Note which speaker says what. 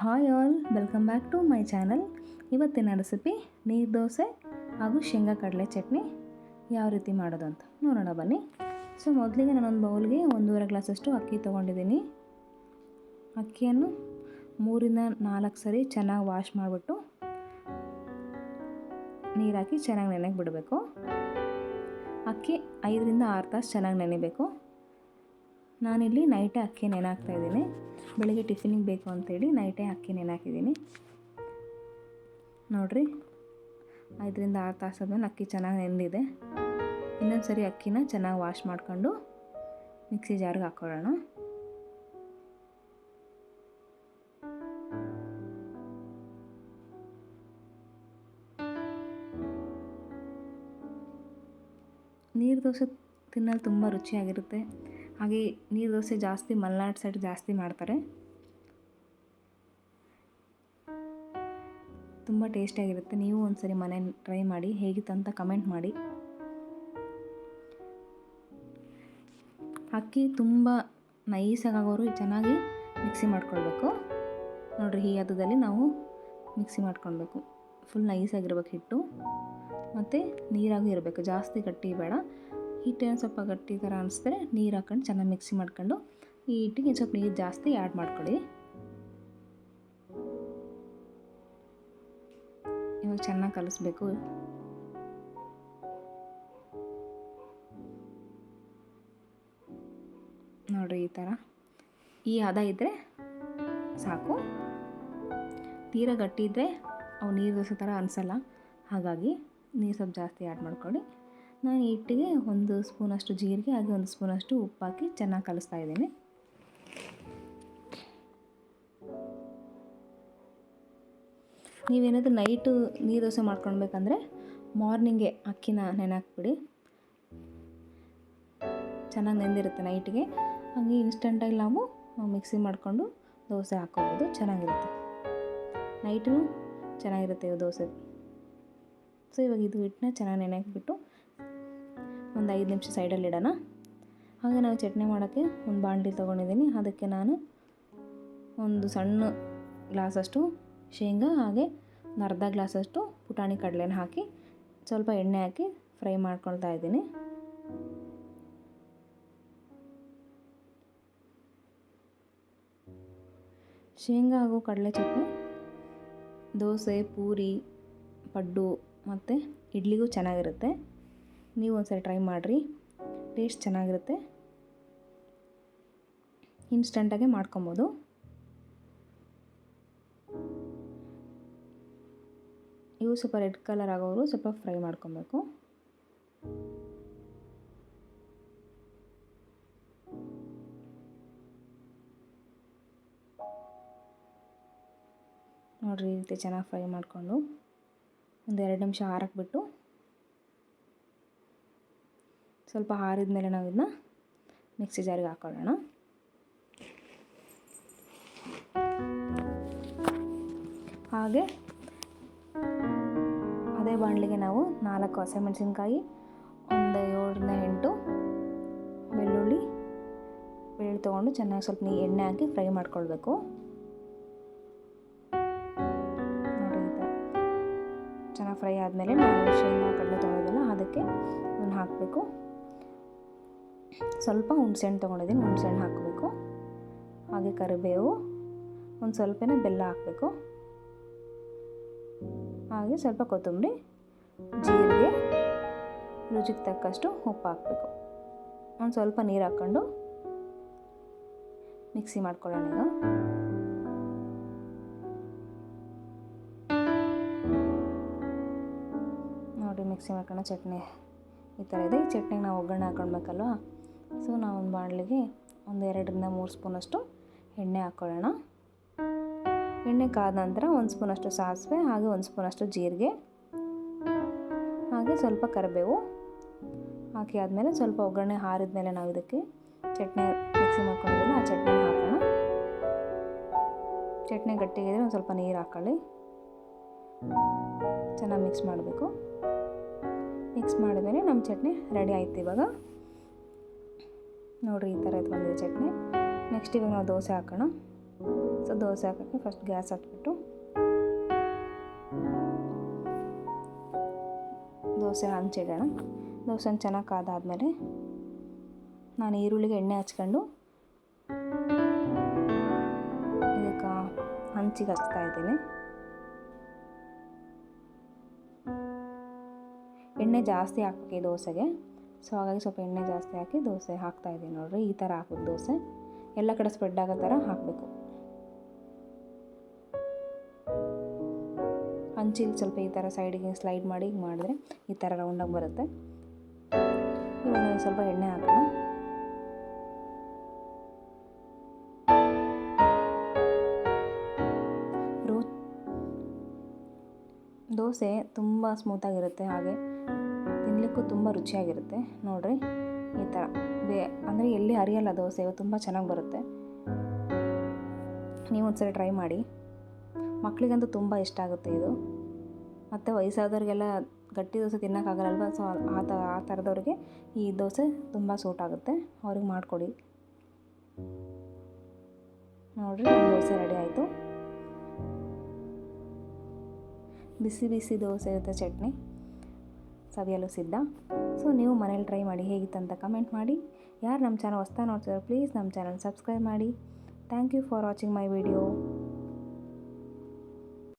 Speaker 1: Hi all, welcome back to my channel. ಇವತ್ತಿನ recipe ನೀರು ದೋಸೆ ಹಾಗೂ ಶೇಂಗಾ ಕಡಲೆ ಚಟ್ನಿ ಯಾವ ರೀತಿ ಮಾಡೋದು ಅಂತ ನೋಡೋಣ ಬನ್ನಿ. ಸೊ ಮೊದಲಿಗೆ ನಾನೊಂದು ಬೌಲ್ಗೆ 1.5 ಗ್ಲಾಸಷ್ಟು ಅಕ್ಕಿ ತೊಗೊಂಡಿದ್ದೀನಿ. ಅಕ್ಕಿಯನ್ನು 3-4 ಸರಿ ಚೆನ್ನಾಗಿ ವಾಶ್ ಮಾಡಿಬಿಟ್ಟು ನೀರು ಹಾಕಿ ಚೆನ್ನಾಗಿ ನೆನೆಗೆ ಬಿಡಬೇಕು. ಅಕ್ಕಿ 5-6 ತಾಸು ಚೆನ್ನಾಗಿ ನೆನೆಬೇಕು. ನಾನಿಲ್ಲಿ ನೈಟೇ ಅಕ್ಕಿ ನೆನೆಹಾಕ್ತಾಯಿದ್ದೀನಿ. ಬೆಳಿಗ್ಗೆ ಟಿಫಿನಿಗೆ ಬೇಕು ಅಂತೇಳಿ ನೈಟೇ ಅಕ್ಕಿ ನೆನೆಹಾಕಿದ್ದೀನಿ. ನೋಡಿರಿ, 5-6 ತಾಸು ಆದಮೇಲೆ ಅಕ್ಕಿ ಚೆನ್ನಾಗಿ ನೆಂದಿದೆ. ಇನ್ನೊಂದು ಸರಿ ಅಕ್ಕಿನ ಚೆನ್ನಾಗಿ ವಾಶ್ ಮಾಡಿಕೊಂಡು ಮಿಕ್ಸಿ ಜಾರ್ಗೆ ಹಾಕ್ಕೊಳ್ಳೋಣ. ನೀರು ದೋಸೆ ತಿನ್ನಲು ತುಂಬ ರುಚಿಯಾಗಿರುತ್ತೆ. ಹಾಗೆ ನೀರು ದೋಸೆ ಜಾಸ್ತಿ ಮಲೆನಾಡು ಸೈಡ್ ಜಾಸ್ತಿ ಮಾಡ್ತಾರೆ. ತುಂಬ ಟೇಸ್ಟಿಯಾಗಿರುತ್ತೆ. ನೀವು ಒಂದ್ಸರಿ ಮನೇಲಿ ಟ್ರೈ ಮಾಡಿ, ಹೇಗಿತ್ತು ಅಂತ ಕಮೆಂಟ್ ಮಾಡಿ. ಅಕ್ಕಿ ತುಂಬ ನೈಸಾಗಿ ಆಗೋರು ಚೆನ್ನಾಗಿ ಮಿಕ್ಸಿ ಮಾಡ್ಕೊಳ್ಬೇಕು. ನೋಡಿರಿ, ಈ ಹದದಲ್ಲಿ ನಾವು ಮಿಕ್ಸಿ ಮಾಡ್ಕೊಳ್ಬೇಕು. ಫುಲ್ ನೈಸಾಗಿರ್ಬೇಕು ಹಿಟ್ಟು, ಮತ್ತು ನೀರಾಗೂ ಇರಬೇಕು. ಜಾಸ್ತಿ ಗಟ್ಟಿ ಬೇಡ. ಹಿಟ್ಟೇನು ಸ್ವಲ್ಪ ಗಟ್ಟಿ ಥರ ಅನಿಸಿದ್ರೆ ನೀರು ಹಾಕೊಂಡು ಚೆನ್ನಾಗಿ ಮಿಕ್ಸಿ ಮಾಡ್ಕೊಂಡು ಈ ಹಿಟ್ಟಿಗೆ ಸ್ವಲ್ಪ ನೀರು ಜಾಸ್ತಿ ಆ್ಯಡ್ ಮಾಡ್ಕೊಳ್ಳಿ. ಇವಾಗ ಚೆನ್ನಾಗಿ ಕಲಿಸ್ಬೇಕು. ನೋಡಿರಿ, ಈ ಥರ ಈ ಹದ ಇದ್ದರೆ ಸಾಕು. ತೀರಾ ಗಟ್ಟಿ ಇದ್ದರೆ ಅವು ನೀರು ದೋಸೆ ಥರ ಅನಿಸಲ್ಲ. ಹಾಗಾಗಿ ನೀರು ಸ್ವಲ್ಪ ಜಾಸ್ತಿ ಆ್ಯಡ್ ಮಾಡ್ಕೊಳ್ಳಿ. ನಾನು ಈ ಹಿಟ್ಟಿಗೆ 1 ಸ್ಪೂನಷ್ಟು ಜೀರಿಗೆ ಹಾಗೆ 1 ಸ್ಪೂನಷ್ಟು ಉಪ್ಪು ಹಾಕಿ ಚೆನ್ನಾಗಿ ಕಲಿಸ್ತಾ ಇದ್ದೀನಿ. ನೀವೇನಾದರೂ ನೈಟು ನೀರು ದೋಸೆ ಮಾಡ್ಕೊಳ್ಬೇಕಂದ್ರೆ ಮಾರ್ನಿಂಗೆ ಅಕ್ಕಿನ ನೆನೆಹಾಕ್ಬಿಡಿ. ಚೆನ್ನಾಗಿ ನೆಂದಿರುತ್ತೆ ನೈಟಿಗೆ. ಹಾಗೆ ಇನ್ಸ್ಟಂಟಾಗಿ ನಾವು ಮಿಕ್ಸಿ ಮಾಡಿಕೊಂಡು ದೋಸೆ ಹಾಕ್ಕೋಬೋದು. ಚೆನ್ನಾಗಿರುತ್ತೆ. ನೈಟು ಚೆನ್ನಾಗಿರುತ್ತೆ ದೋಸೆ. ಸೊ ಇವಾಗ ಇದು ಹಿಟ್ಟನ್ನ ಚೆನ್ನಾಗಿ ನೆನೆಹಾಕ್ಬಿಟ್ಟು ಒಂದು 5 ನಿಮಿಷ ಸೈಡಲ್ಲಿ ಇಡೋಣ. ಹಾಗೆ ನಾವು ಚಟ್ನಿ ಮಾಡೋಕ್ಕೆ ಒಂದು ಬಾಣಲಿ ತೊಗೊಂಡಿದ್ದೀನಿ. ಅದಕ್ಕೆ ನಾನು ಒಂದು ಸಣ್ಣ ಗ್ಲಾಸಷ್ಟು ಶೇಂಗಾ ಹಾಗೆ ಒಂದು ಅರ್ಧ ಗ್ಲಾಸಷ್ಟು ಪುಟಾಣಿ ಕಡಲೆನ ಹಾಕಿ ಸ್ವಲ್ಪ ಎಣ್ಣೆ ಹಾಕಿ ಫ್ರೈ ಮಾಡ್ಕೊಳ್ತಾ ಇದ್ದೀನಿ. ಶೇಂಗಾ ಹಾಗೂ ಕಡಲೆ ಚಟ್ನಿ ದೋಸೆ, ಪೂರಿ, ಪಡ್ಡು ಮತ್ತು ಇಡ್ಲಿಗೂ ಚೆನ್ನಾಗಿರುತ್ತೆ. ನೀವು ಒಂದ್ಸರಿ ಟ್ರೈ ಮಾಡಿರಿ, ಟೇಸ್ಟ್ ಚೆನ್ನಾಗಿರುತ್ತೆ. ಇನ್ಸ್ಟಂಟಾಗೆ ಮಾಡ್ಕೊಬೋದು. ಇವು ಸ್ವಲ್ಪ ರೆಡ್ ಕಲರ್ ಆಗೋರು ಸ್ವಲ್ಪ ಫ್ರೈ ಮಾಡ್ಕೊಬೇಕು. ನೋಡಿರಿ, ಈ ರೀತಿ ಚೆನ್ನಾಗಿ ಫ್ರೈ ಮಾಡಿಕೊಂಡು ಒಂದು 2 ನಿಮಿಷ ಆರಕ್ಕೆ ಬಿಟ್ಟು ಸ್ವಲ್ಪ ಆರಿದ ಮೇಲೆ ನಾವು ಇದನ್ನ ಮಿಕ್ಸಿ ಜಾರಿಗೆ ಹಾಕೊಳ್ಳೋಣ. ಹಾಗೆ ಅದೇ ಬಾಣಲಿಗೆ ನಾವು 4 ಹಸಿಮೆಣಸಿನ್ಕಾಯಿ, ಒಂದು 7-8 ಬೆಳ್ಳುಳ್ಳಿ ತೊಗೊಂಡು ಚೆನ್ನಾಗಿ ಸ್ವಲ್ಪ ಎಣ್ಣೆ ಹಾಕಿ ಫ್ರೈ ಮಾಡ್ಕೊಳ್ಬೇಕು. ನೋಡಿ, ಈ ಥರ ಚೆನ್ನಾಗಿ ಫ್ರೈ ಆದಮೇಲೆ ನಾವು ಶೇಂಗಾ ಕಡಲೆ ತೊಗೊಂಡಿದ್ದಲ್ಲ ಅದಕ್ಕೆ ಇದನ್ನು ಹಾಕಬೇಕು. ಸ್ವಲ್ಪ ಹುಣಸೆಹಣ್ಣು ತೊಗೊಂಡಿದ್ದೀನಿ, ಹುಣಸೆಹಣ್ಣು ಹಾಕಬೇಕು. ಹಾಗೆ ಕರಿಬೇವು, ಒಂದು ಸ್ವಲ್ಪನೇ ಬೆಲ್ಲ ಹಾಕಬೇಕು. ಹಾಗೆ ಸ್ವಲ್ಪ ಕೊತ್ತಂಬರಿ, ಜೀರಿಗೆ, ರುಚಿಗೆ ತಕ್ಕಷ್ಟು ಉಪ್ಪು ಹಾಕಬೇಕು. ಒಂದು ಸ್ವಲ್ಪ ನೀರು ಹಾಕ್ಕೊಂಡು ಮಿಕ್ಸಿ ಮಾಡ್ಕೊಳ್ಳೋಣ. ಈಗ ನೋಡಿ, ಮಿಕ್ಸಿ ಮಾಡ್ಕೊಳ್ಳೋ ಚಟ್ನಿ ಈ ಥರ ಇದೆ. ಈ ಚಟ್ನಿಗೆ ನಾವು ಒಗ್ಗರಣೆ ಹಾಕ್ಕೊಳ್ಬೇಕಲ್ವ. ಸೊ ನಾವು ಒಂದು ಬಾಣಲಿಗೆ ಒಂದು 2-3 ಸ್ಪೂನಷ್ಟು ಎಣ್ಣೆ ಹಾಕ್ಕೊಳ್ಳೋಣ. ಎಣ್ಣೆ ಕಾದ ನಂತರ 1 ಸ್ಪೂನಷ್ಟು ಸಾಸಿವೆ ಹಾಗೆ 1 ಸ್ಪೂನಷ್ಟು ಜೀರಿಗೆ ಹಾಗೆ ಸ್ವಲ್ಪ ಕರಿಬೇವು ಹಾಕಿ ಆದಮೇಲೆ ಸ್ವಲ್ಪ ಒಗ್ಗರಣೆ ಆರಿದ ಮೇಲೆ ನಾವು ಇದಕ್ಕೆ ಚಟ್ನಿ ಮಿಕ್ಸಿ ಮಾಡ್ಕೊಂಡಿದ್ದೀವಿ ಆ ಚಟ್ನಿನ ಹಾಕೋಣ. ಚಟ್ನಿ ಗಟ್ಟಿಗಿದ್ರೆ ಒಂದು ಸ್ವಲ್ಪ ನೀರು ಹಾಕ್ಕೊಳ್ಳಿ. ಚೆನ್ನಾಗಿ ಮಿಕ್ಸ್ ಮಾಡಬೇಕು. ಮಿಕ್ಸ್ ಮಾಡಿದ್ಮೇಲೆ ನಮ್ಮ ಚಟ್ನಿ ರೆಡಿ ಆಯ್ತು. ಇವಾಗ ನೋಡಿರಿ, ಈ ಥರ ಬಂದಿದೆ ಚಟ್ನಿ. ನೆಕ್ಸ್ಟ್ ಇವಾಗ ನಾವು ದೋಸೆ ಹಾಕೋಣ. ಸೊ ದೋಸೆ ಹಾಕೋಕ್ಕೆ ಫಸ್ಟ್ ಗ್ಯಾಸ್ ಹಚ್ಬಿಟ್ಟು ದೋಸೆ ಹಂಚಿಡೋಣ. ದೋಸೆ ಚೆನ್ನಾಗಿ ಕಾದಾದಮೇಲೆ ನಾನು ಈರುಳ್ಳಿಗೆ ಎಣ್ಣೆ ಹಚ್ಕೊಂಡು ಇದಕ್ಕೆ ಹಂಚಿಗೆ ಹಚ್ತಾ ಇದ್ದೀನಿ. ಎಣ್ಣೆ ಜಾಸ್ತಿ ಹಾಕಬೇಕು ಈ ದೋಸೆಗೆ. ಸೊ ಹಾಗಾಗಿ ಸ್ವಲ್ಪ ಎಣ್ಣೆ ಜಾಸ್ತಿ ಹಾಕಿ ದೋಸೆ ಹಾಕ್ತಾಯಿದ್ದೀನಿ ನೋಡಿರಿ. ಈ ಥರ ಹಾಕ್ಬೇಕು, ದೋಸೆ ಎಲ್ಲ ಕಡೆ ಸ್ಪ್ರೆಡ್ ಆಗೋ ಥರ ಹಾಕಬೇಕು. ಹಂಚಿಗೆ ಸ್ವಲ್ಪ ಈ ಥರ ಸೈಡಿಗೆ ಸ್ಲೈಡ್ ಮಾಡಿ ಮಾಡಿದ್ರೆ ಈ ಥರ ರೌಂಡಾಗಿ ಬರುತ್ತೆ. ಇವಾಗ ಸ್ವಲ್ಪ ಎಣ್ಣೆ ಹಾಕೋಣ. ದೋಸೆ ತುಂಬ ಸ್ಮೂತಾಗಿರುತ್ತೆ, ಹಾಗೆ ತಿನ್ನಲಿಕ್ಕೂ ತುಂಬ ರುಚಿಯಾಗಿರುತ್ತೆ. ನೋಡಿರಿ ಈ ಥರ ಅಂದರೆ ಎಲ್ಲಿ ಹರಿಯಲ್ಲ ದೋಸೆ, ತುಂಬ ಚೆನ್ನಾಗಿ ಬರುತ್ತೆ. ನೀವು ಒಂದ್ಸರಿ ಟ್ರೈ ಮಾಡಿ. ಮಕ್ಕಳಿಗಂತೂ ತುಂಬ ಇಷ್ಟ ಆಗುತ್ತೆ ಇದು. ಮತ್ತು ವಯಸ್ಸಾದವ್ರಿಗೆಲ್ಲ ಗಟ್ಟಿ ದೋಸೆ ತಿನ್ನೋಕ್ಕಾಗಲ್ಲಲ್ವ, ಸೊ ಆ ಥರದವ್ರಿಗೆ ಈ ದೋಸೆ ತುಂಬ ಸೂಟ್ ಆಗುತ್ತೆ. ಅವ್ರಿಗೆ ಮಾಡಿಕೊಡಿ. ನೋಡಿರಿ ನಮ್ಮ ದೋಸೆ ರೆಡಿ ಆಯಿತು. ಬಿಸಿ ಬಿಸಿ ದೋಸೆ ಜೊತೆ ಚಟ್ನಿ ಸವಿಯಲು ಸಿದ್ಧ. ಸೊ ನೀವು ಮನೇಲಿ ಟ್ರೈ ಮಾಡಿ, ಹೇಗಿತ್ತಂತ ಕಮೆಂಟ್ ಮಾಡಿ. ಯಾರು ನಮ್ಮ ಚಾನಲ್ ಹೊಸ್ದಾಗಿ ನೋಡ್ತಿದ್ದಾರೆ ಪ್ಲೀಸ್ ನಮ್ಮ ಚಾನಲ್ ಸಬ್ಸ್ಕ್ರೈಬ್ ಮಾಡಿ. Thank you for watching my video.